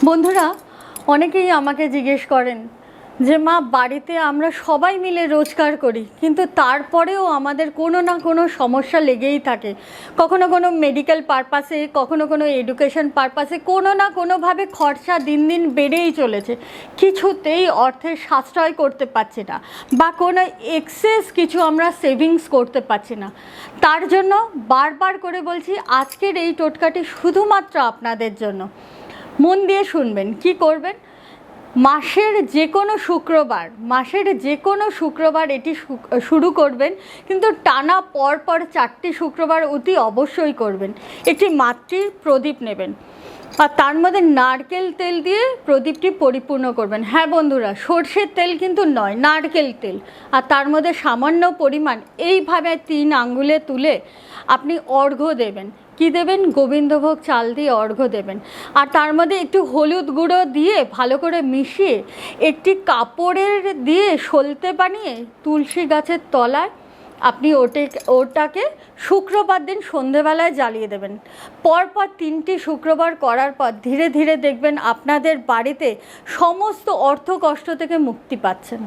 বন্ধুরা, অনেকেই আমাকে জিজ্ঞেস করেন যে মা, বাড়িতে আমরা সবাই মিলে রোজগার করি, কিন্তু তারপরেও আমাদের কোনো না কোনো সমস্যা লেগেই থাকে। কখনো কোনো মেডিকেল পারপাসে, কখনো কোনো এডুকেশন পারপাসে কোনো না কোনোভাবে খরচা দিন দিন বেড়েই চলেছে। কিছুতেই অর্থের সাশ্রয় করতে পারছি না, বা কোনো এক্সেস কিছু আমরা সেভিংস করতে পারছি না। তার জন্য বারবার করে বলছি, আজকের এই টোটকাটি শুধুমাত্র আপনাদের জন্য। মন দিয়ে শুনবেন। কি করবেন? মাসের যে কোনো শুক্রবার এটি শুরু করবেন, কিন্তু টানা পর 4টি শুক্রবার অতি অবশ্যই করবেন। একটি মাতৃ প্রদীপ নেবেন আর তার মধ্যে নারকেল তেল দিয়ে প্রদীপটি পরিপূর্ণ করবেন। হ্যাঁ বন্ধুরা, সর্ষের তেল কিন্তু নয়, নারকেল তেল। আর তার মধ্যে সামান্য পরিমাণ এইভাবে 3 আঙ্গুলে তুলে আপনি অর্ঘ্য দেবেন। কি দেবেন? গোবিন্দভোগ চাল দিয়ে অর্ঘ্য দেবেন। আর তার মধ্যে একটু হলুদ গুঁড়ো দিয়ে ভালো করে মিশিয়ে একটি কাপড়ের দিয়ে সলতে বানিয়ে তুলসী গাছের তলায় আপনি ওটাকে শুক্রবার দিন সন্ধেবেলায় জ্বালিয়ে দেবেন। পরপর 3টি শুক্রবার করার পর ধীরে ধীরে দেখবেন আপনাদের বাড়িতে সমস্ত অর্থ কষ্ট থেকে মুক্তি পাচ্ছেন।